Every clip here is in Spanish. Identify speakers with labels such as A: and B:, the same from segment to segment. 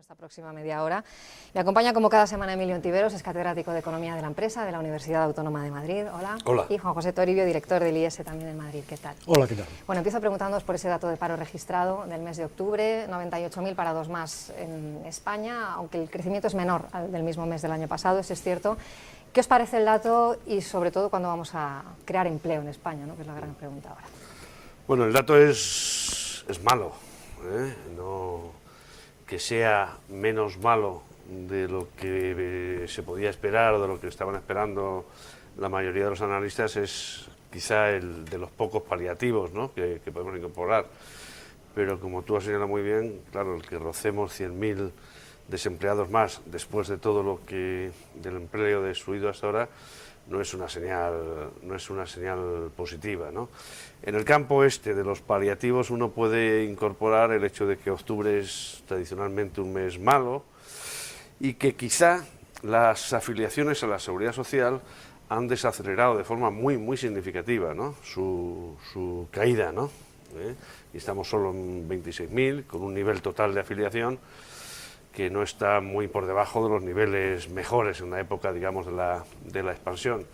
A: esta próxima media hora. Me acompaña como cada semana Emilio Ontiveros, es catedrático de Economía de la Empresa de la Universidad Autónoma de Madrid. Hola.
B: Hola.
A: Y Juan José Toribio, director del IES también en Madrid. ¿Qué tal?
C: Hola, ¿qué tal?
A: Bueno, empiezo preguntándoos por ese dato de paro registrado del mes de octubre, 98.000 parados más en España, aunque el crecimiento es menor al del mismo mes del año pasado, eso es cierto. ¿Qué os parece el dato y sobre todo cuándo vamos a crear empleo en España, ¿no? Que es la gran pregunta ahora?
B: Bueno, el dato es malo, no que sea menos malo de lo que se podía esperar o de lo que estaban esperando la mayoría de los analistas es quizá el de los pocos paliativos, ¿no? que podemos incorporar. Pero como tú has señalado muy bien, claro, el que rocemos 100.000 desempleados más después de todo lo que del empleo destruido hasta ahora no es una señal positiva, ¿no? En el campo este de los paliativos uno puede incorporar el hecho de que octubre es tradicionalmente un mes malo y que quizá las afiliaciones a la Seguridad Social han desacelerado de forma muy significativa, ¿no? su caída, ¿no? Y estamos solo en 26.000 con un nivel total de afiliación que no está muy por debajo de los niveles mejores en la época, digamos, de la expansión.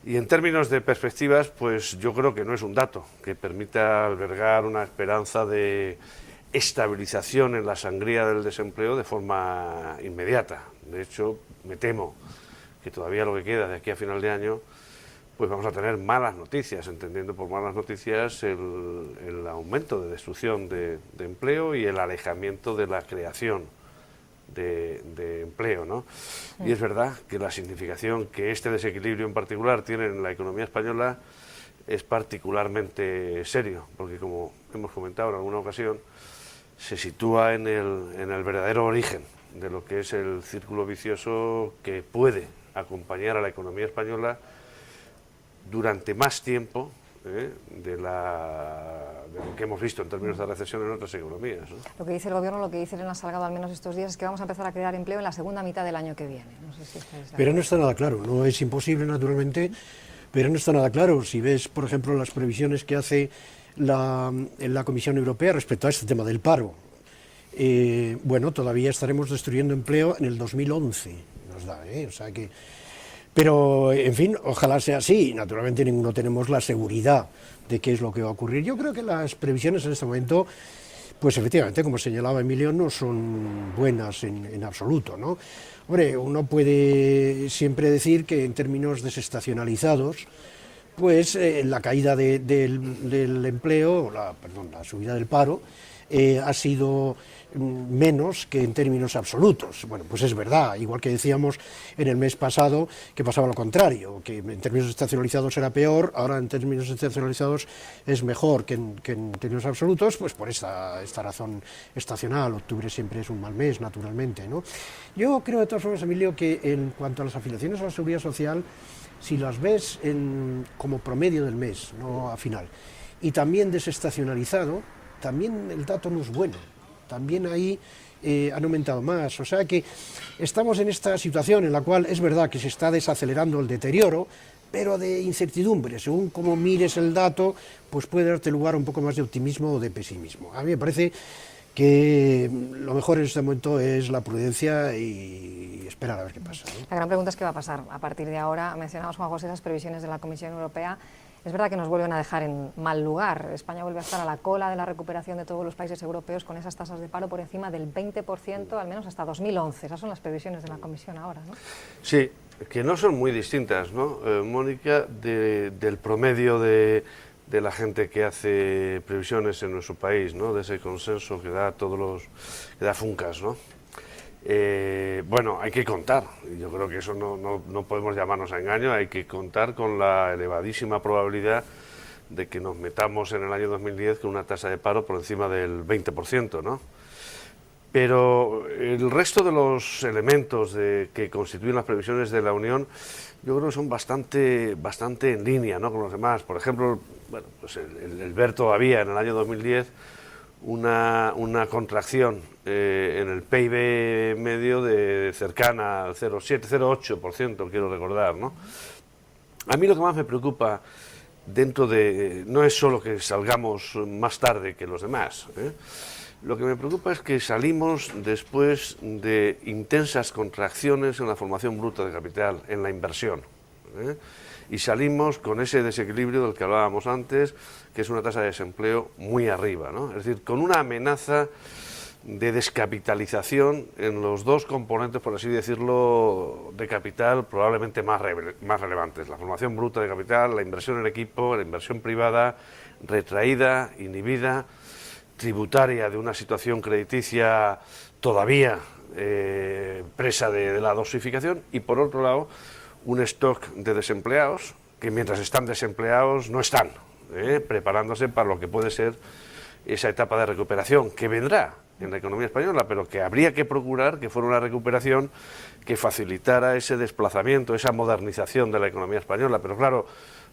B: Y en términos de perspectivas, pues yo creo que no es un dato que permita albergar una esperanza de estabilización en la sangría del desempleo de forma inmediata. De hecho, me temo que todavía lo que queda de aquí a final de año, pues vamos a tener malas noticias, entendiendo por malas noticias el aumento de destrucción de empleo y el alejamiento de la creación de empleo, ¿no? Y es verdad que la significación que este desequilibrio en particular tiene en la economía española es particularmente serio, porque como hemos comentado en alguna ocasión, se sitúa en el verdadero origen de lo que es el círculo vicioso que puede acompañar a la economía española durante más tiempo de lo que hemos visto en términos de recesión en otras economías, ¿no?
A: Lo que dice el Gobierno, lo que dice Elena Salgado al menos estos días, es que vamos a empezar a crear empleo en la segunda mitad del año que viene. No sé si estáis de
C: Pero
A: acuerdo.
C: no está nada claro, no es imposible naturalmente, pero no está nada claro. Si ves, por ejemplo, las previsiones que hace la Comisión Europea respecto a este tema del paro, bueno, todavía estaremos destruyendo empleo en el 2011, nos da, o sea que... Pero, en fin, ojalá sea así. Naturalmente ninguno tenemos la seguridad de qué es lo que va a ocurrir. Yo creo que las previsiones en este momento, pues efectivamente, como señalaba Emilio, no son buenas en absoluto, ¿no? Hombre, uno puede siempre decir que en términos desestacionalizados, pues la caída del empleo, la subida del paro, ha sido menos que en términos absolutos. Bueno, pues es verdad, igual que decíamos en el mes pasado que pasaba lo contrario, que en términos estacionalizados era peor, ahora en términos estacionalizados es mejor que en términos absolutos, pues por esta razón estacional. Octubre siempre es un mal mes, naturalmente, ¿no? Yo creo de todas formas, Emilio, que en cuanto a las afiliaciones a la Seguridad Social, si las ves como promedio del mes, no a final, y también desestacionalizado, también el dato no es bueno, también ahí han aumentado más, o sea que estamos en esta situación en la cual es verdad que se está desacelerando el deterioro, pero de incertidumbre, según cómo mires el dato, pues puede darte lugar a un poco más de optimismo o de pesimismo. A mí me parece que lo mejor en este momento es la prudencia y esperar a ver qué pasa, ¿no?
A: La gran pregunta es qué va a pasar a partir de ahora. Mencionamos, Juan José, esas previsiones de la Comisión Europea. Es verdad que nos vuelven a dejar en mal lugar. España vuelve a estar a la cola de la recuperación de todos los países europeos con esas tasas de paro por encima del 20%, al menos hasta 2011. Esas son las previsiones de la Comisión ahora, ¿no?
B: Sí, que no son muy distintas, ¿no, Mónica, del promedio de la gente que hace previsiones en nuestro país, ¿no? De ese consenso que da que da Funcas, ¿no? Bueno, hay que contar, yo creo que eso no podemos llamarnos a engaño, hay que contar con la elevadísima probabilidad de que nos metamos en el año 2010 con una tasa de paro por encima del 20%, ¿no? Pero el resto de los elementos que constituyen las previsiones de la Unión, yo creo que son bastante en línea, ¿no?, con los demás. Por ejemplo, bueno, pues el ver todavía en el año 2010 una contracción en el PIB medio de cercana al 0,7-0,8%, quiero recordar, ¿no? A mí lo que más me preocupa no es solo que salgamos más tarde que los demás, Lo que me preocupa es que salimos después de intensas contracciones en la formación bruta de capital, en la inversión, ¿eh? Y salimos con ese desequilibrio del que hablábamos antes, que es una tasa de desempleo muy arriba, ¿no? Es decir, con una amenaza de descapitalización en los dos componentes, por así decirlo, de capital probablemente más relevantes. La formación bruta de capital, la inversión en equipo, la inversión privada, retraída, inhibida, tributaria de una situación crediticia todavía presa de la dosificación, y por otro lado un stock de desempleados que mientras están desempleados no están preparándose para lo que puede ser esa etapa de recuperación que vendrá en la economía española, pero que habría que procurar que fuera una recuperación que facilitara ese desplazamiento, esa modernización de la economía española. Pero claro,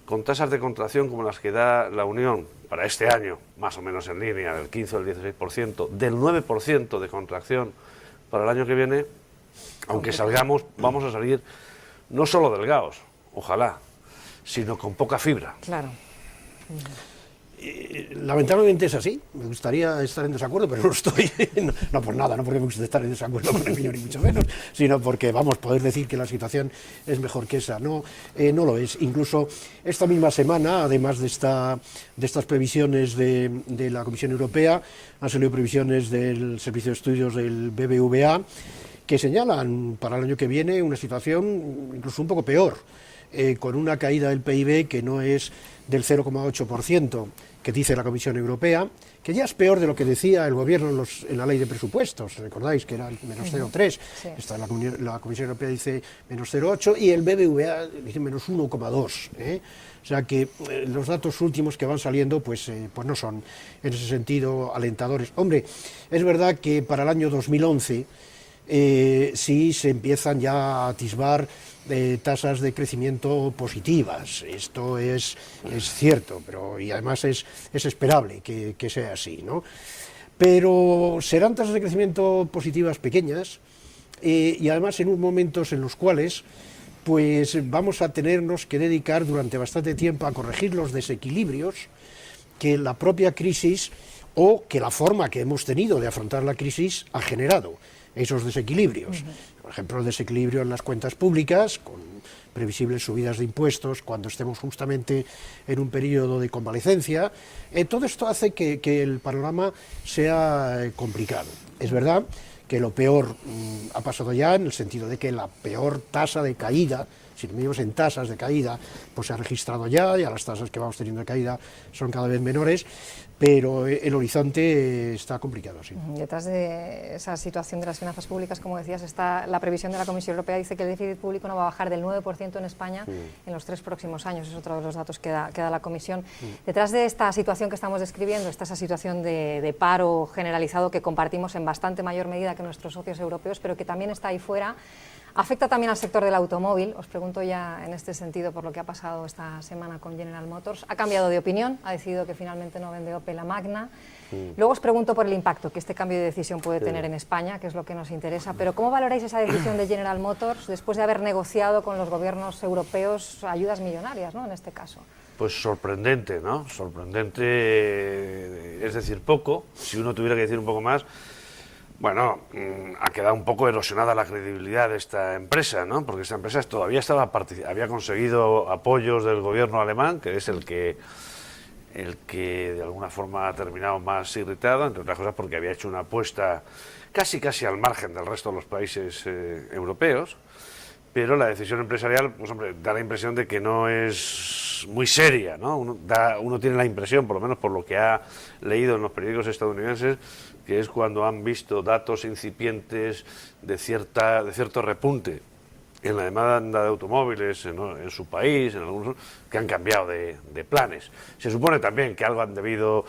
B: con tasas de contracción como las que da la Unión para este año, más o menos en línea, del 15 o el 16%, del 9% de contracción para el año que viene, aunque salgamos, vamos a salir no solo delgados, ojalá, sino con poca fibra.
A: Claro.
C: Lamentablemente es así. Me gustaría estar en desacuerdo, pero no estoy. No por nada, no porque me guste estar en desacuerdo con el ni mucho menos, sino porque, vamos, poder decir que la situación es mejor que esa. No, no lo es. Incluso esta misma semana, además de estas previsiones de la Comisión Europea, han salido previsiones del Servicio de Estudios del BBVA que señalan para el año que viene una situación incluso un poco peor, con una caída del PIB que no es del 0,8%, que dice la Comisión Europea, que ya es peor de lo que decía el Gobierno en la ley de presupuestos. Recordáis que era el menos 0,3, sí. La Comisión Europea dice menos 0,8 y el BBVA dice menos 1,2. O sea que los datos últimos que van saliendo pues no son en ese sentido alentadores. Hombre, es verdad que para el año 2011 sí se empiezan ya a atisbar tasas de crecimiento positivas. Esto es cierto, y además es esperable que sea así, ¿no? Pero serán tasas de crecimiento positivas pequeñas y además en unos momentos en los cuales pues vamos a tenernos que dedicar durante bastante tiempo a corregir los desequilibrios que la propia crisis o que la forma que hemos tenido de afrontar la crisis ha generado. Esos desequilibrios, por ejemplo, el desequilibrio en las cuentas públicas, con previsibles subidas de impuestos, cuando estemos justamente en un periodo de convalecencia, todo esto hace que el panorama sea complicado. Es verdad que lo peor ha pasado ya, en el sentido de que la peor tasa de caída, si lo medimos en tasas de caída, pues se ha registrado ya las tasas que vamos teniendo de caída son cada vez menores, pero el horizonte está complicado, sí.
A: Detrás de esa situación de las finanzas públicas, como decías, está la previsión de la Comisión Europea, dice que el déficit público no va a bajar del 9% en España en los 3 próximos años, es otro de los datos que da la Comisión. Detrás de esta situación que estamos describiendo está esa situación de paro generalizado que compartimos en bastante mayor medida que nuestros socios europeos, pero que también está ahí fuera. Afecta también al sector del automóvil. Os pregunto ya en este sentido por lo que ha pasado esta semana con General Motors. Ha cambiado de opinión, ha decidido que finalmente no vende Opel a Magna. Luego os pregunto por el impacto que este cambio de decisión puede tener en España, que es lo que nos interesa. Pero ¿cómo valoráis esa decisión de General Motors después de haber negociado con los gobiernos europeos ayudas millonarias, ¿no?, en este caso?
B: Pues sorprendente, ¿no? Sorprendente, es decir, poco. Si uno tuviera que decir un poco más, bueno, ha quedado un poco erosionada la credibilidad de esta empresa, ¿no? Porque esta empresa todavía había conseguido apoyos del gobierno alemán, que es el que de alguna forma ha terminado más irritado, entre otras cosas porque había hecho una apuesta casi al margen del resto de los países europeos, pero la decisión empresarial, pues hombre, da la impresión de que no es muy seria, ¿no? Uno tiene la impresión, por lo menos por lo que ha leído en los periódicos estadounidenses, que es cuando han visto datos incipientes de cierto repunte en la demanda de automóviles en su país, en algunos que han cambiado de planes. Se supone también que algo han debido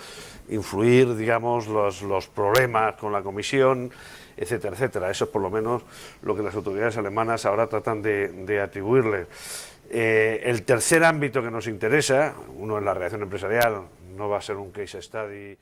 B: influir, digamos, los problemas con la Comisión, etcétera, etcétera. Eso es por lo menos lo que las autoridades alemanas ahora tratan de atribuirle. El tercer ámbito que nos interesa, uno es la reacción empresarial, no va a ser un case study